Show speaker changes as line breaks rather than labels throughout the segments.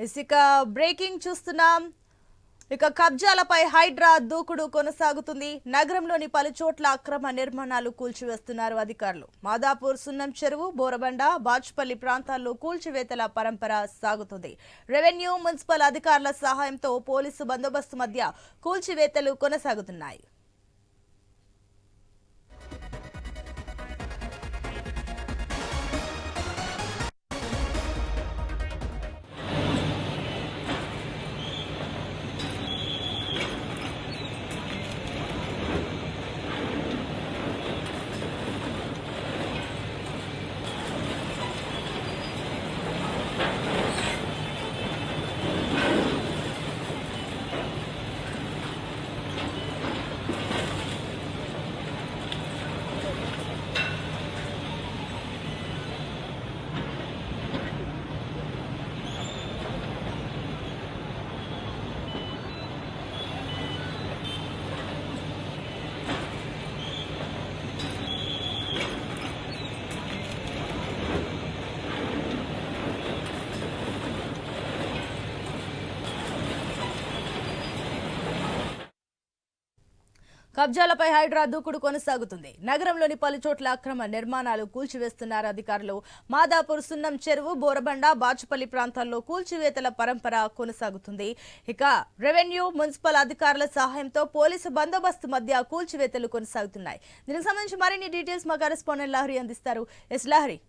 ఇక బ్రేకింగ్ చూస్తున్నాం. ఇక కబ్జాలపై హైడ్రా దూకుడు కొనసాగుతుంది. నగరంలోని పలు చోట్ల అక్రమ నిర్మాణాలు కూల్చివేస్తున్నారు అధికారులు. మాదాపూర్, సున్నం చెరువు, బోరబండ, బాచుపల్లి ప్రాంతాల్లో కూల్చివేతల పరంపర సాగుతుంది. రెవెన్యూ, మున్సిపల్ అధికారుల సహాయంతో పోలీసు బందోబస్తు మధ్య కూల్చివేతలు కొనసాగుతున్నాయి. కబ్జాలపై హైడ్రా దూకుడు కొనసాగుతుంది. నగరంలోని పలు చోట్ల అక్రమ నిర్మాణాలు కూల్చివేస్తున్నారు అధికారులు. మాదాపూర్, సున్నం చెరువు, బోరబండ, బాచుపల్లి ప్రాంతాల్లో కూల్చివేతల పరంపర కొనసాగుతుంది. ఇక రెవెన్యూ, మున్సిపల్ అధికారుల సహాయంతో పోలీసు బందోబస్తు మధ్య కూల్చివేతలు కొనసాగుతున్నాయి. దీనికి సంబంధించి మరిన్ని డీటెయిల్స్ మా కరెస్పాండెంట్ లహరి అందిస్తారు. ఎస్ లహరి.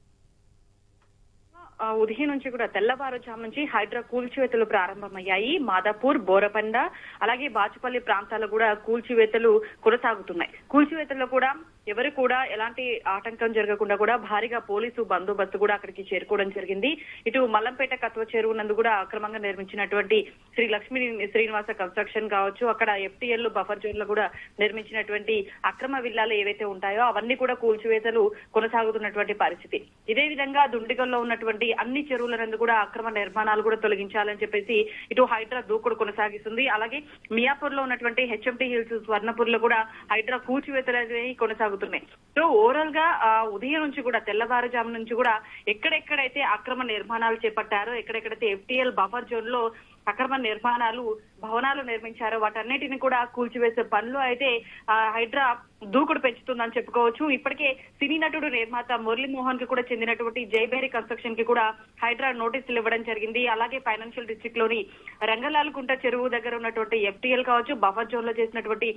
ఉదయం నుంచి కూడా తెల్లవారుజాము నుంచి హైడ్రా కూల్చివేతలు ప్రారంభమయ్యాయి. మాదాపూర్, బోరబండ అలాగే బాచుపల్లి ప్రాంతాలు కూడా కూల్చివేతలు కొనసాగుతున్నాయి. కూల్చివేతల్లో కూడా ఎవరు కూడా ఎలాంటి ఆటంకం జరగకుండా కూడా భారీగా పోలీసు బందోబస్తు కూడా అక్కడికి చేరుకోవడం జరిగింది. ఇటు మల్లంపేట కత్వ చెరువు నందు కూడా అక్రమంగా నిర్మించినటువంటి శ్రీ లక్ష్మీ శ్రీనివాస కన్స్ట్రక్షన్ కావచ్చు, అక్కడ ఎఫ్టీఎల్ బఫర్ జోన్ లో కూడా నిర్మించినటువంటి అక్రమ విల్లాలు ఏవైతే ఉంటాయో అవన్నీ కూడా కూల్చివేతలు కొనసాగుతున్నటువంటి పరిస్థితి. ఇదే విధంగా దుండిగల్లో ఉన్నటువంటి అన్ని చెరువుల నందు కూడా అక్రమ నిర్మాణాలు కూడా తొలగించాలని చెప్పేసి ఇటు హైడ్రా దూకుడు కొనసాగిస్తుంది. అలాగే మియాపూర్ లో ఉన్నటువంటి హెచ్ఎంటీ హిల్స్, స్వర్ణపూర్ లో కూడా హైడ్రా కూల్చివేతలు కొనసాగుతున్నాయి. సో ఓవరాల్ గా ఉదయం నుంచి కూడా తెల్లవారుజాము నుంచి కూడా ఎక్కడెక్కడైతే అక్రమ నిర్మాణాలు చేపట్టారో, ఎక్కడెక్కడైతే ఎఫ్టీఎల్ బఫర్ జోన్ లో అక్రమ నిర్మాణాలు, భవనాలు నిర్మించారో వాటన్నిటిని కూడా కూల్చివేసే పనులు అయితే హైడ్రా దూకుడు పెంచుతుందని చెప్పుకోవచ్చు. ఇప్పటికే సినీ నటుడు, నిర్మాత మురళీమోహన్ కి కూడా చెందినటువంటి జైబేరి కన్స్ట్రక్షన్ కి కూడా హైడ్రా నోటీసులు ఇవ్వడం జరిగింది. అలాగే ఫైనాన్షియల్ డిస్ట్రిక్ట్ లోని రంగలాల్కుంట చెరువు దగ్గర ఉన్నటువంటి ఎఫ్టీఎల్ కావచ్చు, బఫర్ జోన్ లో చేసినటువంటి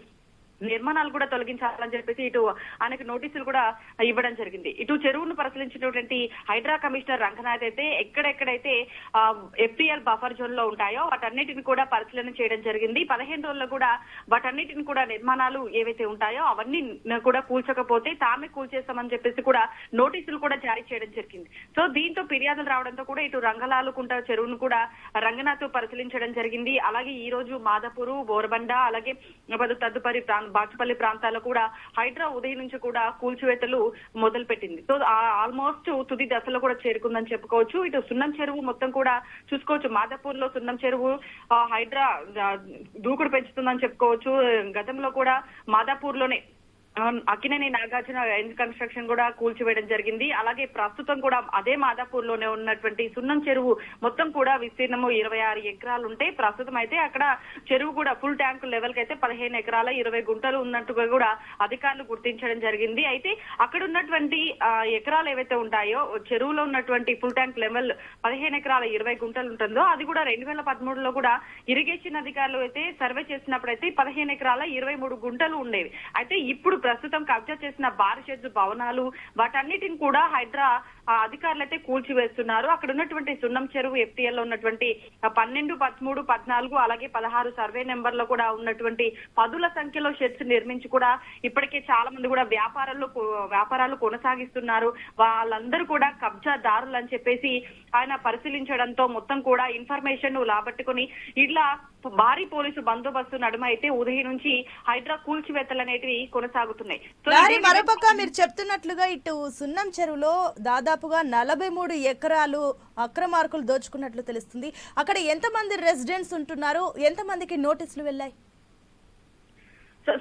నిర్మాణాలు కూడా తొలగించాలని చెప్పేసి ఇటు ఆయనకు నోటీసులు కూడా ఇవ్వడం జరిగింది. ఇటు చెరువును పరిశీలించినటువంటి హైడ్రా కమిషనర్ రంగనాథ్ అయితే ఎక్కడెక్కడైతే ఎఫ్టీఎల్ బఫర్ జోన్ లో ఉంటాయో వాటన్నిటిని కూడా పరిశీలన చేయడం జరిగింది. 15 రోజుల్లో కూడా వాటన్నిటిని కూడా నిర్మాణాలు ఏవైతే ఉంటాయో అవన్నీ కూడా కూల్చకపోతే తామే కూల్చేస్తామని చెప్పేసి కూడా నోటీసులు కూడా జారీ చేయడం జరిగింది. సో దీంతో ఫిర్యాదులు రావడంతో కూడా ఇటు రంగలాలుకుంట చెరువును కూడా రంగనాథ్ పరిశీలించడం జరిగింది. అలాగే ఈ రోజు మాదాపూరు, బోరబండ అలాగే తదుపరి బాచుపల్లి ప్రాంతాల్లో కూడా హైడ్రా ఉదయం నుంచి కూడా కూల్చివేతలు మొదలు పెట్టింది. సో ఆల్మోస్ట్ తుది దశలో కూడా చేరుకుందని చెప్పుకోవచ్చు. ఇటు సున్నం చెరువు మొత్తం కూడా చూసుకోవచ్చు. మాదాపూర్ లో సున్నం చెరువు హైడ్రా దూకుడు పెంచుతుందని చెప్పుకోవచ్చు. గతంలో కూడా మాదాపూర్ లోనే అక్కినేని నాగార్జున కన్స్ట్రక్షన్ కూడా కూల్చివేయడం జరిగింది. అలాగే ప్రస్తుతం కూడా అదే మాదాపూర్ లోనే ఉన్నటువంటి సున్నం చెరువు మొత్తం కూడా విస్తీర్ణము 26 ఎకరాలు ఉంటే ప్రస్తుతం అయితే అక్కడ చెరువు కూడా ఫుల్ ట్యాంక్ లెవెల్ కి అయితే 15 ఎకరాల 20 గుంటలు ఉన్నట్టుగా కూడా అధికారులు గుర్తించడం జరిగింది. అయితే అక్కడ ఉన్నటువంటి ఎకరాలు ఏవైతే ఉంటాయో, చెరువులో ఉన్నటువంటి ఫుల్ ట్యాంక్ లెవెల్ 15 ఎకరాల 20 గుంటలు ఉంటుందో అది కూడా 2013లో కూడా ఇరిగేషన్ అధికారులు అయితే సర్వే చేసినప్పుడైతే 15 ఎకరాల 23 గుంటలు ఉండేవి. అయితే ఇప్పుడు ప్రస్తుతం కబ్జా చేసిన భారీ షెడ్స్, భవనాలు వాటన్నిటిని కూడా హైడ్రా అధికారులు అయితే కూల్చివేస్తున్నారు. అక్కడ ఉన్నటువంటి సున్నం చెరువు ఎఫ్టీఎల్ లో ఉన్నటువంటి 12, 13, 14 అలాగే 16 సర్వే నెంబర్ లో కూడా ఉన్నటువంటి 10ల సంఖ్యలో షెడ్స్ నిర్మించి కూడా ఇప్పటికే చాలా మంది కూడా వ్యాపారాలు కొనసాగిస్తున్నారు. వాళ్ళందరూ కూడా కబ్జాదారులు అని చెప్పేసి ఆయన పరిశీలించడంతో మొత్తం కూడా ఇన్ఫర్మేషన్ లాబట్టుకుని ఇలా భారీ పోలీసు బందోబస్తు నడుమ అయితే ఉదయం నుంచి హైడ్రా కూల్చివేతలు అనేటివి కొనసాగుతున్నాయి.
మరోపక్క మీరు చెప్తున్నట్లుగా ఇటు సున్నం చెరువులో దాదాపుగా 43 ఎకరాలు అక్రమార్కులు దోచుకున్నట్లు తెలుస్తుంది. అక్కడ ఎంతమంది రెసిడెంట్స్ ఉంటున్నారు, ఎంతమందికి నోటీసులు వెళ్ళాయి?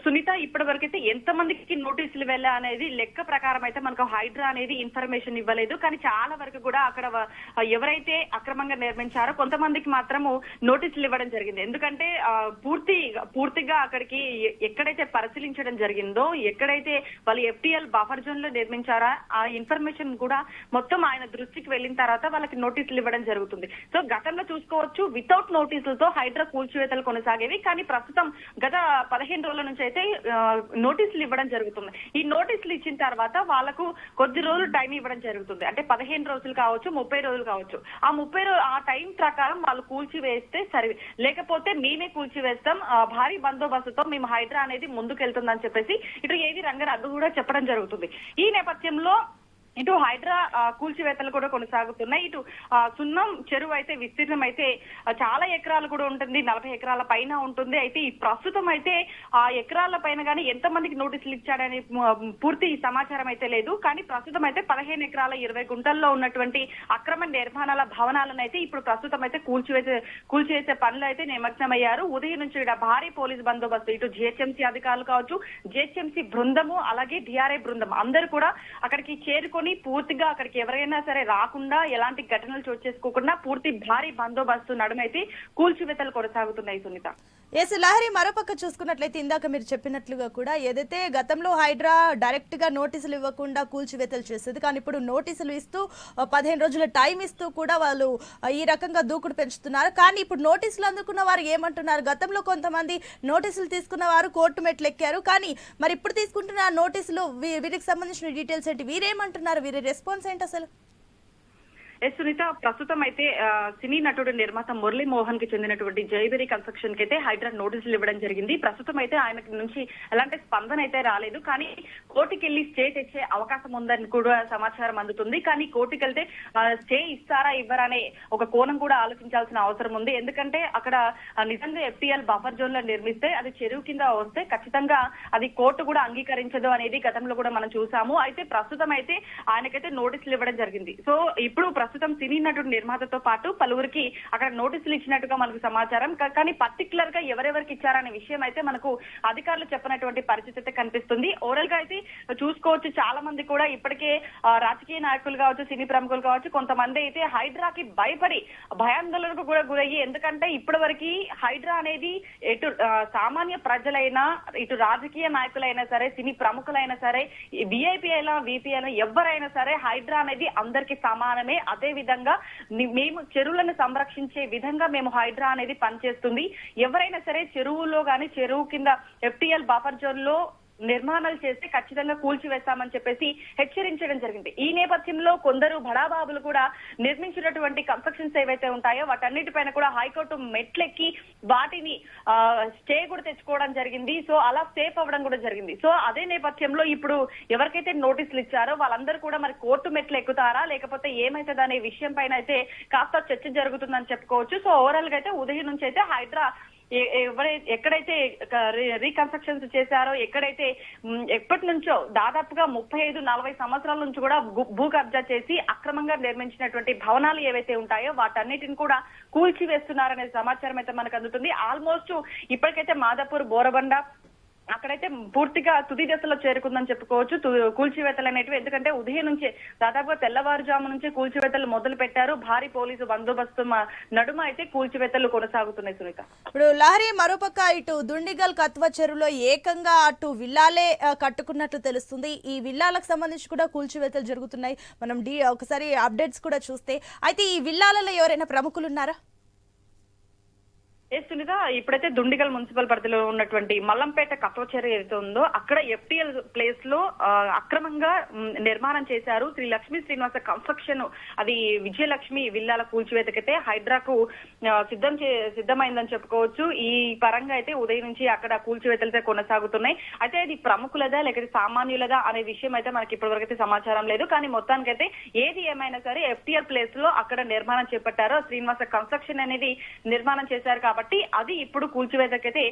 సునీత, ఇప్పటి వరకు అయితే ఎంత మందికి నోటీసులు వెళ్ళా అనేది లెక్క ప్రకారం అయితే మనకు హైడ్రా అనేది ఇన్ఫర్మేషన్ ఇవ్వలేదు. కానీ చాలా వరకు కూడా అక్కడ ఎవరైతే అక్రమంగా నిర్మించారో కొంతమందికి మాత్రము నోటీసులు ఇవ్వడం జరిగింది. ఎందుకంటే పూర్తిగా అక్కడికి ఎక్కడైతే పరిశీలించడం జరిగిందో, ఎక్కడైతే వాళ్ళు FTL బఫర్ జోన్ లో నిర్మించారా ఆ ఇన్ఫర్మేషన్ కూడా మొత్తం ఆయన దృష్టికి వెళ్ళిన తర్వాత వాళ్ళకి నోటీసులు ఇవ్వడం జరుగుతుంది. సో గతంలో చూసుకోవచ్చు, వితౌట్ నోటీసులతో హైడ్రా కూల్చివేతలు కొనసాగేవి. కానీ ప్రస్తుతం గత 15 రోజుల నుంచి అయితే నోటీసులు ఇవ్వడం జరుగుతుంది. ఈ నోటీసులు ఇచ్చిన తర్వాత వాళ్ళకు కొద్ది రోజులు టైం ఇవ్వడం జరుగుతుంది. అంటే 15 రోజులు కావచ్చు, 30 రోజులు కావచ్చు. ఆ టైం ప్రకారం వాళ్ళు కూల్చివేస్తే సరే, లేకపోతే మేమే కూల్చివేస్తాం, భారీ బందోబస్తుతో మేము హైడ్రా అనేది ముందుకెళ్తుందని చెప్పేసి ఇటు ఏది రంగారెడ్డి కూడా చెప్పడం జరుగుతుంది. ఈ నేపథ్యంలో ఇటు హైడ్రా కూల్చివేతలు కూడా కొనసాగుతున్నాయి. ఇటు సున్నం చెరువు అయితే విస్తీర్ణం అయితే చాలా ఎకరాలు కూడా ఉంటుంది, 40 ఎకరాల పైన ఉంటుంది. అయితే ఈ ప్రస్తుతం అయితే ఆ ఎకరాల పైన కానీ ఎంతమందికి నోటీసులు ఇచ్చాడని పూర్తి సమాచారం అయితే లేదు. కానీ ప్రస్తుతం అయితే 15 ఎకరాల 20 గుంటల్లో ఉన్నటువంటి అక్రమ నిర్మాణాల భవనాలను అయితే ఇప్పుడు ప్రస్తుతం అయితే కూల్చివేసే పనులు అయితే నిమగ్నమయ్యారు. ఉదయం నుంచి ఇక్కడ భారీ పోలీసు బందోబస్తు, ఇటు GHMC అధికారులు కావచ్చు, GHMC బృందము, అలాగే DRI బృందం అందరూ కూడా అక్కడికి చేరుకొని పూర్తిగా అక్కడికి ఎవరైనా సరే రాకుండా, ఎలాంటి ఘటనలు చోటు చేసుకోకుండా పూర్తి భారీ బందోబస్తు నడుమైతే కూల్చివేతలు కొనసాగుతున్నాయి. సునీత,
ఎస్ లహరి, మరోపక్క చూసుకున్నట్లయితే ఇందాక మీరు చెప్పినట్లుగా కూడా ఏదైతే గతంలో హైడ్రా డైరెక్ట్ గా నోటీసులు ఇవ్వకుండా కూల్చివేతలు చేసేది, కానీ ఇప్పుడు నోటీసులు ఇస్తూ 15 రోజుల టైం ఇస్తూ కూడా వాళ్ళు ఈ రకంగా దూకుడు పెంచుతున్నారు. కానీ ఇప్పుడు నోటీసులు అందుకున్న వారు ఏమంటున్నారు? గతంలో కొంతమంది నోటీసులు తీసుకున్న వారు కోర్టు మెట్లు ఎక్కారు, కానీ మరి ఇప్పుడు తీసుకుంటున్న నోటీసులు వీరికి సంబంధించిన డీటెయిల్స్ ఏంటి? వీరేమంటున్నారు? వీరి రెస్పాన్స్ ఏంటి అసలు?
సునీత, ప్రస్తుతం అయితే సినీ నటుడు నిర్మాత మురళీ మోహన్ కి చెందినటువంటి జైబెరీ కన్స్ట్రక్షన్ కి అయితే హైడ్రా నోటీసులు ఇవ్వడం జరిగింది. ప్రస్తుతం అయితే ఆయనకి నుంచి ఎలాంటి స్పందన అయితే రాలేదు. కానీ కోర్టుకి వెళ్లి స్టే తెచ్చే అవకాశం ఉందని కూడా సమాచారం అందుతుంది. కానీ కోర్టుకి వెళ్తే స్టే ఇస్తారా ఇవ్వరా అనే ఒక కోణం కూడా ఆలోచించాల్సిన అవసరం ఉంది. ఎందుకంటే అక్కడ నిజంగా FTL బఫర్ జోన్ లో నిర్మిస్తే అది చెరువు కింద వస్తే ఖచ్చితంగా అది కోర్టు కూడా అంగీకరించదు అనేది గతంలో కూడా మనం చూసాము. అయితే ప్రస్తుతం అయితే ఆయనకైతే నోటీసులు ఇవ్వడం జరిగింది. సో ఇప్పుడు ప్రస్తుతం సినీ నటుడు నిర్మాతతో పాటు పలువురికి అక్కడ నోటీసులు ఇచ్చినట్టుగా మనకు సమాచారం. కానీ పర్టికులర్ గా ఎవరెవరికి ఇచ్చారనే విషయం అయితే మనకు అధికారులు చెప్పినటువంటి పరిస్థితి అయితే కనిపిస్తుంది. ఓవరాల్ గా అయితే చూసుకోవచ్చు, చాలా మంది కూడా ఇప్పటికే రాజకీయ నాయకులు కావచ్చు, సినీ ప్రముఖులు కావచ్చు, కొంతమంది అయితే హైడ్రాకి భయపడి భయాందోళనకు కూడా గురయ్యి, ఎందుకంటే ఇప్పటి వరకు హైడ్రా అనేది ఎటు సామాన్య ప్రజలైనా, ఇటు రాజకీయ నాయకులైనా సరే, సినీ ప్రముఖులైనా సరే, VIP అయినా VP అయినా ఎవరైనా సరే హైడ్రా అనేది అందరికీ సమానమే. అదే విధంగా మేము చెరువులను సంరక్షించే విధంగా మేము హైడ్రా అనేది పనిచేస్తుంది. ఎవరైనా సరే చెరువులో గాని, చెరువు కింద FTL బఫర్ జోన్ లో నిర్మాణాలు చేస్తే ఖచ్చితంగా కూల్చివేస్తామని చెప్పేసి హెచ్చరించడం జరిగింది. ఈ నేపథ్యంలో కొందరు బడాబాబులు కూడా నిర్మించినటువంటి కన్స్ట్రక్షన్స్ ఏవైతే ఉంటాయో వాటన్నిటిపైన కూడా హైకోర్టు మెట్లెక్కి వాటిని స్టే కూడా తెచ్చుకోవడం జరిగింది. సో అలా సేఫ్ అవ్వడం కూడా జరిగింది. సో అదే నేపథ్యంలో ఇప్పుడు ఎవరికైతే నోటీసులు ఇచ్చారో వాళ్ళందరూ కూడా మరి కోర్టు మెట్లు ఎక్కుతారా లేకపోతే ఏమైతుంది అనే విషయం పైన అయితే కాస్త చర్చ జరుగుతుందని చెప్పుకోవచ్చు. సో ఓవరాల్ గా అయితే ఉదయం నుంచి అయితే హైడ్రా ఎక్కడైతే రీకన్స్ట్రక్షన్స్ చేశారో, ఎక్కడైతే ఎప్పటి నుంచో దాదాపుగా 35-40 సంవత్సరాల నుంచి కూడా భూ కబ్జా చేసి అక్రమంగా నిర్మించినటువంటి భవనాలు ఏవైతే ఉంటాయో వాటన్నిటిని కూడా కూల్చివేస్తున్నారనే సమాచారం అయితే మనకు అందుతుంది. ఆల్మోస్ట్ ఇప్పటికైతే మాదాపూర్, బోరబండ అక్కడైతే పూర్తిగా తుది దశలో చేరుకుందని చెప్పుకోవచ్చు కూల్చివేతలు అనేటివి. ఎందుకంటే ఉదయం నుంచి దాదాపుగా తెల్లవారుజాము నుంచి కూల్చివేతలు మొదలు పెట్టారు. భారీ పోలీసు బందోబస్తు నడుమ అయితే కూల్చివేతలు కొనసాగుతున్నాయి. సునీత,
ఇప్పుడు లహరి, మరోపక్క ఇటు దుండిగల్ కత్వ చెరువులో ఏకంగా అటు విల్లాలే కట్టుకున్నట్లు తెలుస్తుంది. ఈ విల్లాలకు సంబంధించి కూడా కూల్చివేతలు జరుగుతున్నాయి. మనం ఒకసారి అప్డేట్స్ కూడా చూస్తే, అయితే ఈ విల్లాలలో ఎవరైనా ప్రముఖులు ఉన్నారా?
సునీత, ఇప్పుడైతే దుండిగల్ మున్సిపల్ పరిధిలో ఉన్నటువంటి మల్లంపేట కత్వచెరు ఏదైతే ఉందో అక్కడ FTL ప్లేస్ లో అక్రమంగా నిర్మాణం చేశారు. శ్రీ లక్ష్మీ శ్రీనివాస కన్స్ట్రక్షన్, అది విజయలక్ష్మి విల్లాల కూల్చివేతకైతే హైడ్రాకు సిద్ధమైందని చెప్పుకోవచ్చు. ఈ పరంగా అయితే ఉదయం నుంచి అక్కడ కూల్చివేతలతో కొనసాగుతున్నాయి. అయితే అది ప్రముఖులదా లేకపోతే సామాన్యులదా అనే విషయం అయితే మనకి ఇప్పటి వరకు అయితే సమాచారం లేదు. కానీ మొత్తానికైతే ఏది ఏమైనా సరే FTL ప్లేస్ లో అక్కడ నిర్మాణం చేపట్టారు. శ్రీనివాస కన్స్ట్రక్షన్ అనేది నిర్మాణం చేశారు కాబట్టి అది ఇప్పుడు కూల్చివేతకైతే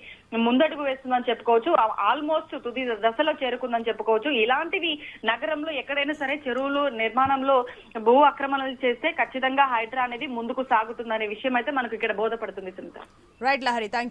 ముందడుగు వేస్తుందని చెప్పుకోవచ్చు. ఆల్మోస్ట్ తుది దశలో చేరుకుందని చెప్పుకోవచ్చు. ఇలాంటివి నగరంలో ఎక్కడైనా సరే చెరువులు నిర్మాణంలో భూ ఆక్రమణలు చేస్తే ఖచ్చితంగా హైడ్రా అనేది ముందుకు సాగుతుందనే విషయం అయితే మనకు ఇక్కడ బోధపడుతుంది.
Right Lahari, thank you.